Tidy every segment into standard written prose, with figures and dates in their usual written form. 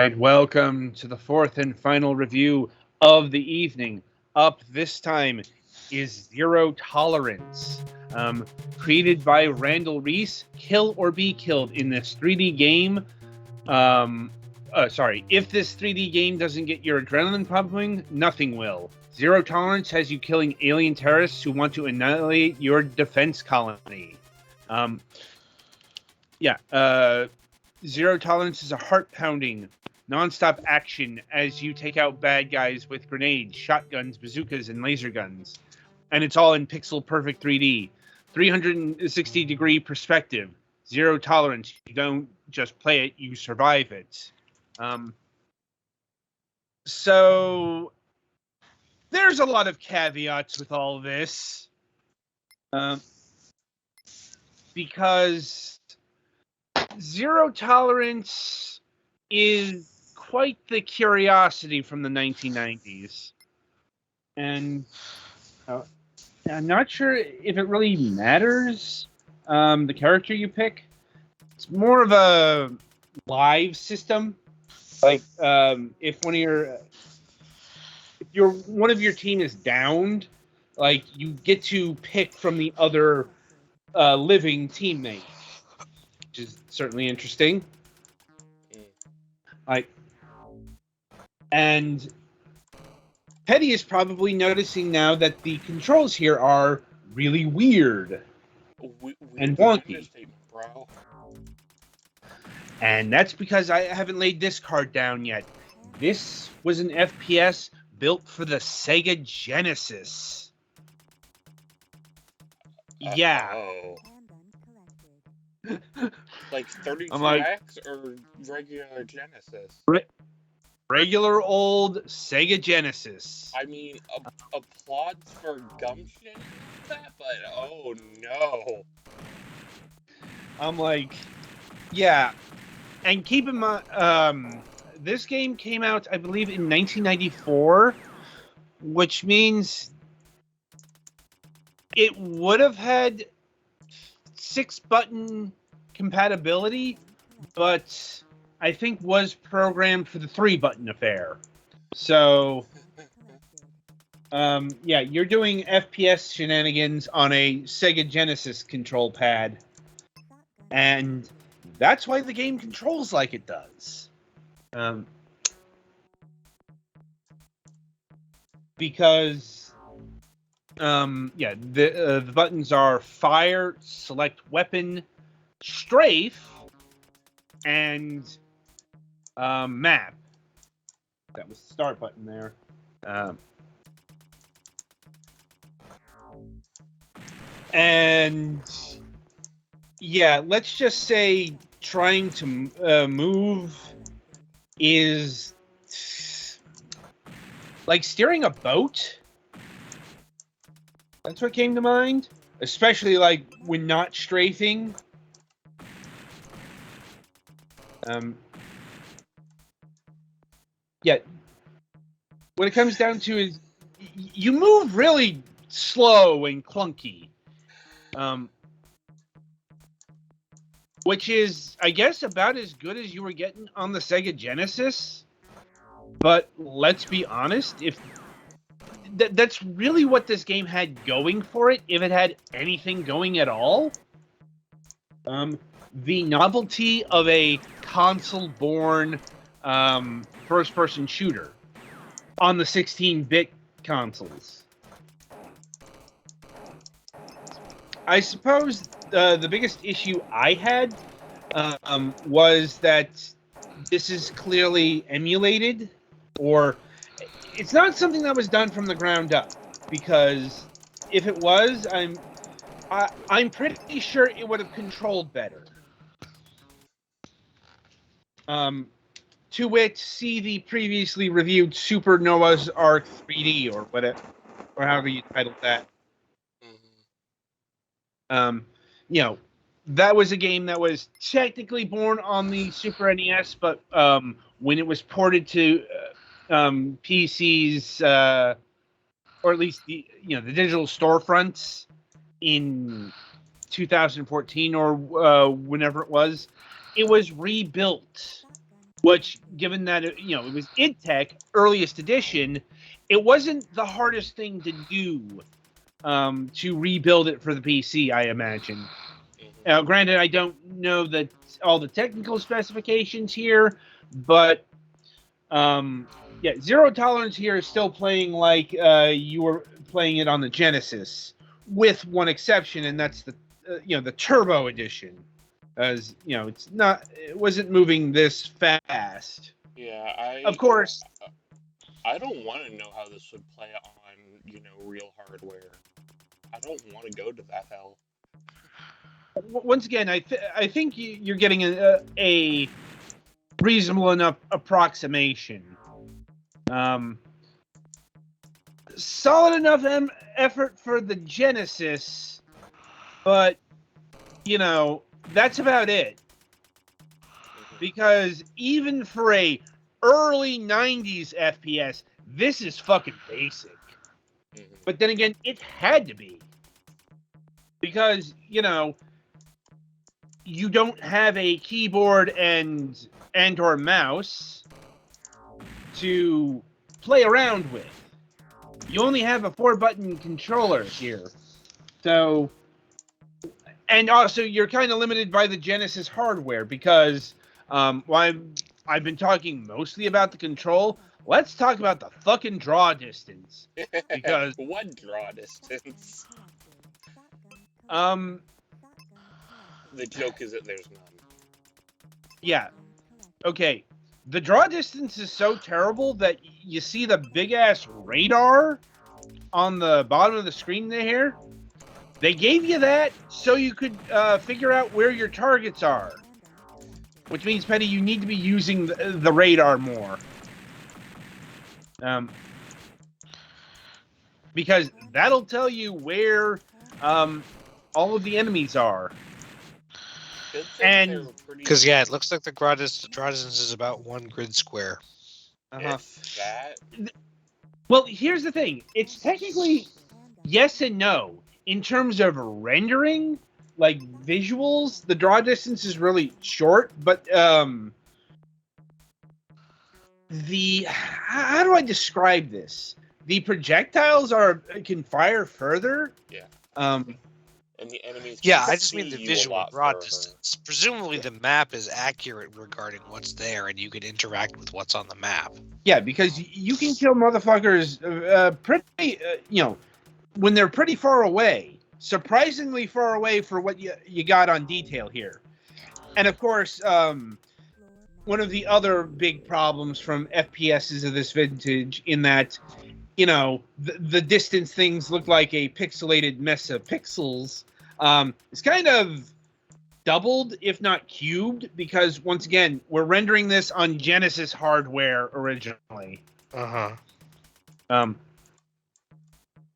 right, welcome to the fourth and final review of the evening. Up this time is Zero Tolerance, created by Randall Reese. Kill or be killed in this 3D game. If this 3D game doesn't get your adrenaline pumping, nothing will. Zero Tolerance has you killing alien terrorists who want to annihilate your defense colony. Zero Tolerance is a heart-pounding, non-stop action as you take out bad guys with grenades, shotguns, bazookas, and laser guns. And it's all in pixel-perfect 3D. 360-degree perspective. Zero Tolerance. You don't just play it, you survive it. So there's a lot of caveats with all of this. Because Zero Tolerance is quite the curiosity from the 1990s. And I'm not sure if it really matters, the character you pick. It's more of a live system. Like, if one of your team is downed, like, you get to pick from the other living teammate, which is certainly interesting. And Teddy is probably noticing now that the controls here are really weird and wonky. Bro. And that's because I haven't laid this card down yet. This was an FPS built for the Sega Genesis. Yeah. Oh. Like 32X or regular Genesis? Regular old Sega Genesis. I mean, applauds for gumption, but oh no. I'm like, yeah. And keep in mind, this game came out, I believe, in 1994, which means it would have had 6-button compatibility, but I think was programmed for the 3-button affair. So, you're doing FPS shenanigans on a Sega Genesis control pad. And that's why the game controls like it does. Because, the buttons are fire, select weapon, strafe, and map. That was the start button there. And yeah, let's just say trying to move is like steering a boat. That's what came to mind, especially like when not strafing. What it comes down to is you move really slow and clunky. Which is, I guess, about as good as you were getting on the Sega Genesis. But let's be honest, if that's really what this game had going for it, if it had anything going at all. The novelty of a console-born first-person shooter on the 16-bit consoles. I suppose the biggest issue I had was that this is clearly emulated, or it's not something that was done from the ground up. Because if it was, I'm pretty sure it would have controlled better. To wit, see the previously reviewed Super Noah's Ark 3D or whatever, or however you titled that. That was a game that was technically born on the Super NES, but when it was ported to PCs, or at least the digital storefronts in 2014 or whenever it was rebuilt which, given that it was id Tech earliest edition, it wasn't the hardest thing to do to rebuild it for the PC, I imagine. Mm-hmm. Granted, I don't know all the technical specifications here, but Zero Tolerance here is still playing like you were playing it on the Genesis, with one exception, and that's the Turbo Edition. As it wasn't moving this fast. Yeah, Of course, I don't want to know how this would play on, real hardware. I don't want to go to that hell. once again, I think you're getting a reasonable enough approximation. Solid enough effort for the Genesis, but that's about it. Because even for a early 90s FPS, this is fucking basic. Mm-hmm. But then again, it had to be. Because, you don't have a keyboard and or mouse to play around with. You only have a 4-button controller here. So, and also you're kind of limited by the Genesis hardware because while I've been talking mostly about the control, let's talk about the fucking draw distance. Because what draw distance? The joke is that there's none. Yeah. Okay. The draw distance is so terrible that you see the big ass radar on the bottom of the screen there. They gave you that so you could figure out where your targets are. Which means, Petty, you need to be using the radar more. Because that'll tell you where all of the enemies are. And because it looks like the draw distance is about 1 grid square. If that. Well, here's the thing. It's technically yes and no. In terms of rendering, like visuals, the draw distance is really short, but how do I describe this? The projectiles can fire further. Yeah. And the enemies. Yeah, I just mean the visual draw distance. Presumably, the map is accurate regarding what's there, and you can interact with what's on the map. Yeah, because you can kill motherfuckers pretty, when they're pretty far away. Surprisingly far away for what you got on detail here. And of course, one of the other big problems from FPSs of this vintage in that, the distance things look like a pixelated mess of pixels. It's kind of doubled, if not cubed, because once again, we're rendering this on Genesis hardware originally.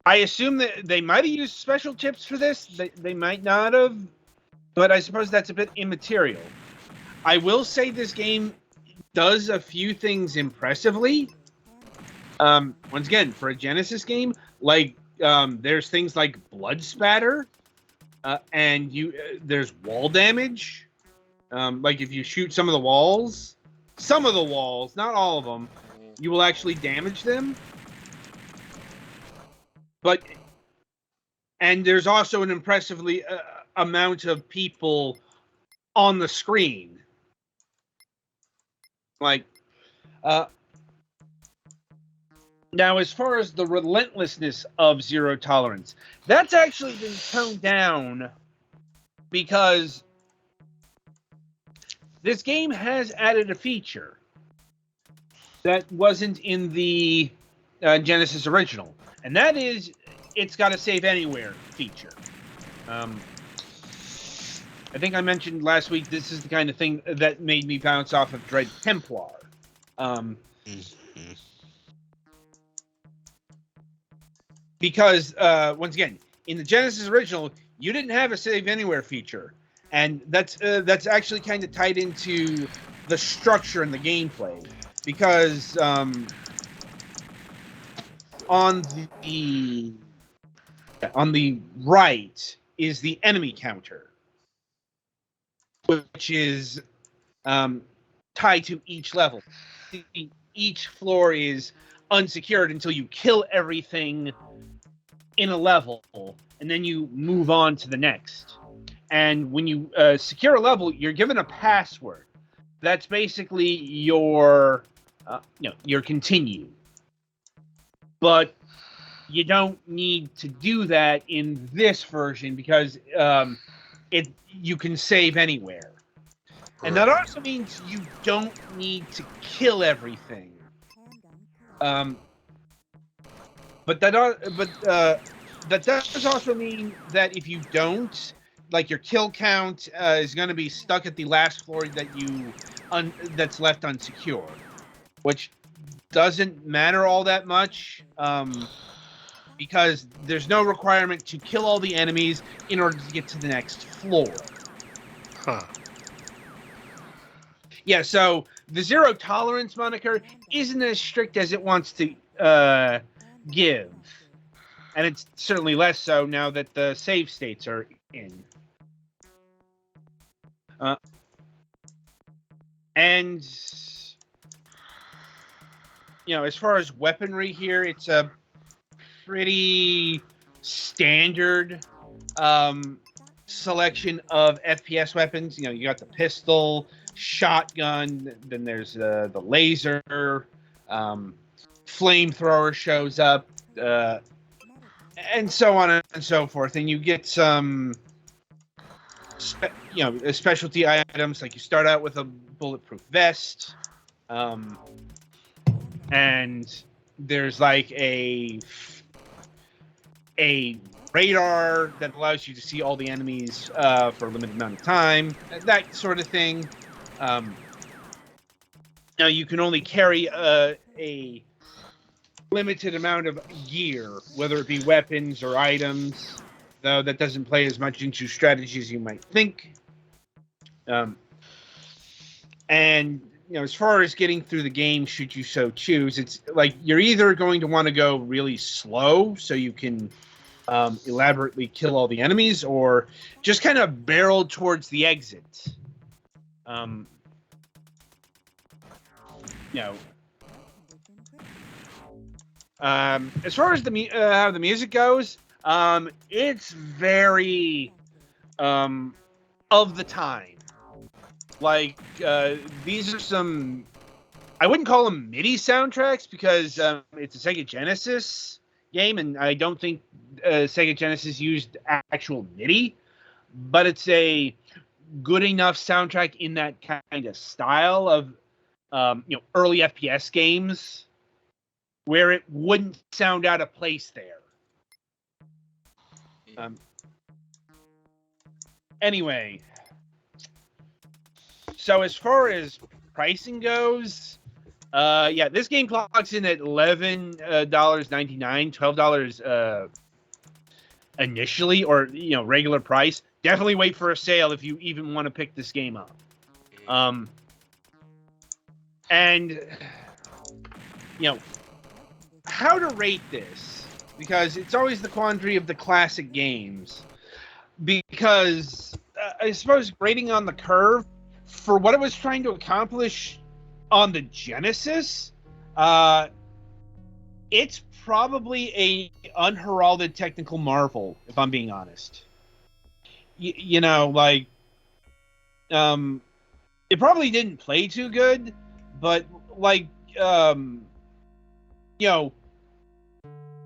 I assume that they might have used special chips for this. They might not have, but I suppose that's a bit immaterial. I will say this game does a few things impressively. Once again, for a Genesis game, like there's things like blood spatter, and there's wall damage. Like if you shoot some of the walls, not all of them, you will actually damage them. And there's also an impressively amount of people on the screen. Like, now, as far as the relentlessness of Zero Tolerance, that's actually been toned down because this game has added a feature that wasn't in the Genesis original, and that is it's got a save anywhere feature. I think I mentioned last week this is the kind of thing that made me bounce off of Dread Templar. Because, once again, in the Genesis original, you didn't have a save anywhere feature. And that's actually kind of tied into the structure and the gameplay. Because on the right is the enemy counter, which is tied to each level. Each floor is unsecured until you kill everything in a level, and then you move on to the next. And when you secure a level, you're given a password. That's basically your continue. But you don't need to do that in this version because you can save anywhere. And that also means you don't need to kill everything. But that does also mean that if you don't, like your kill count is going to be stuck at the last floor that that's left unsecured, which doesn't matter all that much because there's no requirement to kill all the enemies in order to get to the next floor. Huh. Yeah, so the zero tolerance moniker isn't as strict as it wants to give. And it's certainly less so now that the save states are in. And, as far as weaponry here, it's a pretty standard selection of FPS weapons. You got the pistol, shotgun, then there's the laser, flamethrower shows up, and so on and so forth. And you get some specialty items, like you start out with a bulletproof vest, and there's like a radar that allows you to see all the enemies for a limited amount of time, that sort of thing. Now you can only carry a limited amount of gear, whether it be weapons or items, though that doesn't play as much into strategy as you might think. And as far as getting through the game, should you so choose, it's like you're either going to want to go really slow so you can elaborately kill all the enemies, or just kind of barrel towards the exit. As far as how the music goes, it's very of the time. Like these are some, I wouldn't call them MIDI soundtracks because it's a Sega Genesis game, and I don't think Sega Genesis used actual MIDI, but it's a good enough soundtrack in that kind of style of early FPS games where it wouldn't sound out of place there. Anyway, so as far as pricing goes, this game clocks in at $11.99, $12 initially, or regular price. Definitely wait for a sale if you even want to pick this game up. And how to rate this, because it's always the quandary of the classic games, because I suppose grading on the curve for what it was trying to accomplish on the Genesis, it's probably a unheralded technical marvel, if I'm being honest. It probably didn't play too good, but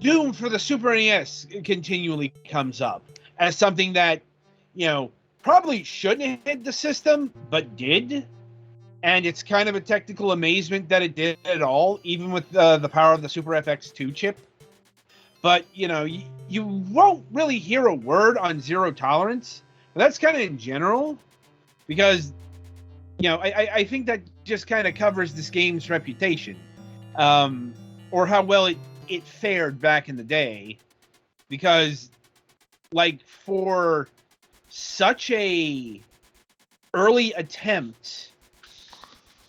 Doom for the Super NES continually comes up as something that, probably shouldn't have hit the system, but did. And it's kind of a technical amazement that it did at all, even with the power of the Super FX2 chip. But, you won't really hear a word on zero tolerance. But that's kind of in general, because, I think that just kind of covers this game's reputation, or how well it fared back in the day. Because, for such a early attempt,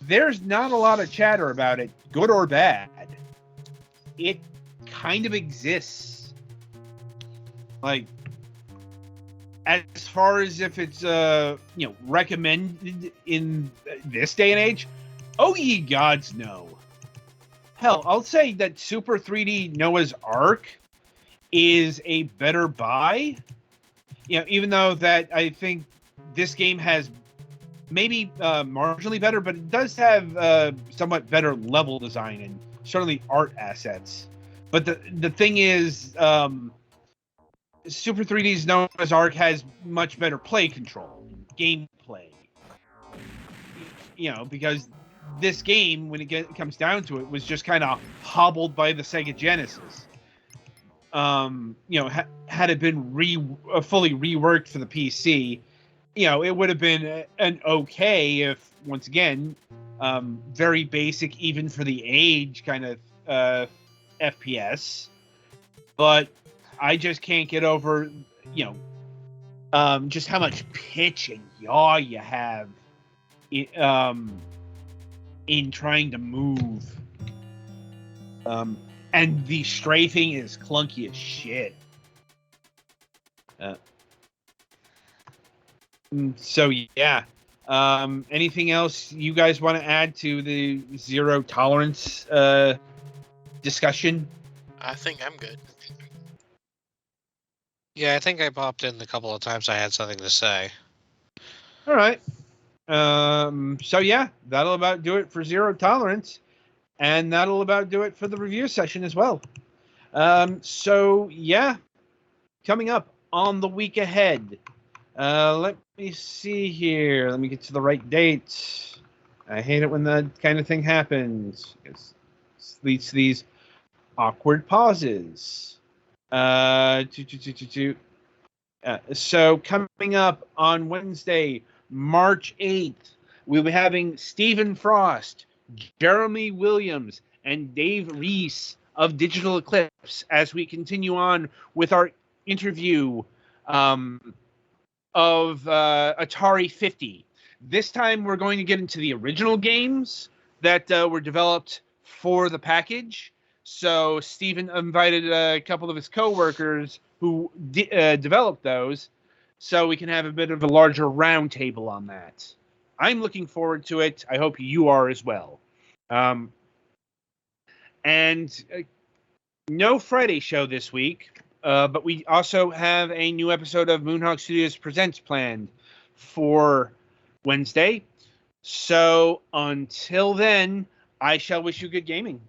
there's not a lot of chatter about it, good or bad. It kind of exists. As far as if it's recommended in this day and age, Oh, ye gods, no. Hell, I'll say that Super 3D Noah's Ark is a better buy. Even though that I think this game has maybe marginally better, but it does have somewhat better level design and certainly art assets. But the thing is, Super 3D's Noah's Ark has much better play control, gameplay. Because this game, when it comes down to it, was just kind of hobbled by the Sega Genesis. Had it been fully reworked for the PC, it would have been an okay, if once again, very basic even for the age kind of FPS. But I just can't get over, just how much pitch and yaw you have in trying to move. And the strafing is clunky as shit. So yeah. Anything else you guys want to add to the zero tolerance discussion? I think I'm good. Yeah, I think I popped in the couple of times I had something to say. All right. So yeah, that'll about do it for zero tolerance. And that'll about do it for the review session as well. So yeah, coming up on the week ahead. Let me see here. Let me get to the right dates. I hate it when that kind of thing happens. It leads to these awkward pauses. So coming up on Wednesday, March 8th, we'll be having Stephen Frost, Jeremy Williams, and Dave Reese of Digital Eclipse as we continue on with our interview of Atari 50. This time we're going to get into the original games that were developed for the package. So Stephen invited a couple of his co-workers who developed those, so we can have a bit of a larger roundtable on that. I'm looking forward to it. I hope you are as well. And no Friday show this week, but we also have a new episode of Moonhawk Studios Presents planned for Wednesday. So until then, I shall wish you good gaming.